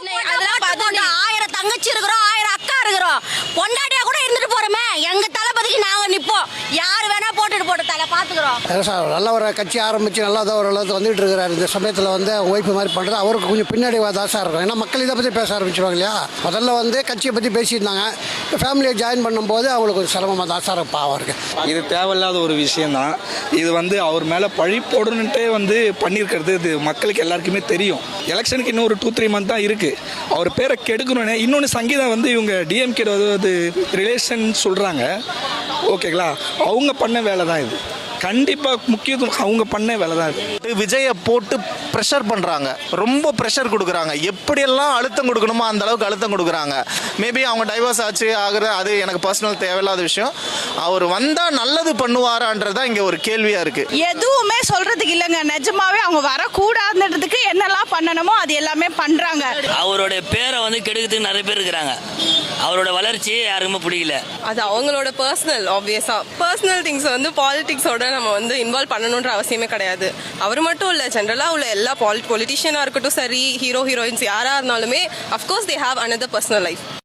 அதெல்லாம் பார்த்து 1000 தங்கச்சி இருக்கிறோம், 1000 அக்கா இருக்கிறோம், பொண்டாட்டியா கூட இருந்துட்டு போறோமே. எங்க தளபதிக்கு நாங்க நிப்போம். யாரு வேணா போட்டுட்டு போட்டு தலை பாத்துக்கிறோம். நல்ல ஒரு கட்சி ஆரம்பிச்சு நல்லா தான் ஒரு அளவுக்கு வந்துட்டு இருக்கிறாரு. இந்த சமயத்தில் வந்து ஒய்ஃபு மாதிரி பண்ணுறது அவருக்கு கொஞ்சம் பின்னாடி தான் சார் இருக்கும். ஏன்னா மக்கள் இதை பற்றி பேச ஆரம்பிச்சிருவாங்க இல்லையா. முதல்ல வந்து கட்சியை பற்றி பேசியிருந்தாங்க. ஃபேமிலியை ஜாயின் பண்ணும்போது அவங்களுக்கு ஒரு சிரமமாக தான் சார் பாவம் இருக்குது. இது தேவையில்லாத ஒரு விஷயந்தான். இது வந்து அவர் மேலே பழி போடணுன்ட்டே வந்து பண்ணியிருக்கிறது இது மக்களுக்கு எல்லாருக்குமே தெரியும். எலெக்ஷனுக்கு இன்னும் ஒரு 2-3 மந்த் தான் இருக்குது. அவர் பேரை கெடுக்கணும்னே. இன்னொன்று சங்கீதா வந்து இவங்க டிஎம்கே அது ரிலேஷன் சொல்கிறாங்க. ஓகேங்களா, அவங்க பண்ண வேலை தான் இது. கண்டிப்பாக முக்கியத்துவம் அவங்க பண்ண வேலை தான் இது. விஜயை போட்டு ப்ரெஷர் பண்ணுறாங்க, ரொம்ப ப்ரெஷர் கொடுக்குறாங்க. எப்படியெல்லாம் அழுத்தம் கொடுக்கணுமோ அந்த அளவுக்கு அழுத்தம் கொடுக்குறாங்க. மேபி அவங்க டைவர்ஸ் ஆச்சு ஆகுற அது எனக்கு பர்சனல் தேவையில்லாத விஷயம். அவர் வந்தால் நல்லது பண்ணுவாரான்றது தான் இங்கே ஒரு கேள்வியாக இருக்குது. எதுவுமே சொல்கிறதுக்கு இல்லைங்க. நிஜமாவே அவங்க வரக்கூடாதுன்றதுக்கு என்னெல்லாம் பண்ணணுமோ அது எல்லாமே பண்ணுறாங்க. அவருடைய பேரை வந்து கெடுக்கிறதுக்கு நிறைய பேர் இருக்கிறாங்க. அவரோட வளர்ச்சியே யாருக்குமே பிடிக்கல. அது அவங்களோட பர்சனல். ஆப்வியஸா பர்சனல் திங்ஸ் வந்து பாலிடிக்ஸோட நம்ம வந்து இன்வால்வ் பண்ணணுன்ற அவசியமே கிடையாது. அவர் மட்டும் இல்லை, ஜென்ரலாக உள்ள எல்லா பொலிட்டிஷியனாக இருக்கட்டும் சரி, ஹீரோ ஹீரோயின்ஸ் யாராக இருந்தாலுமே of course they have another personal life.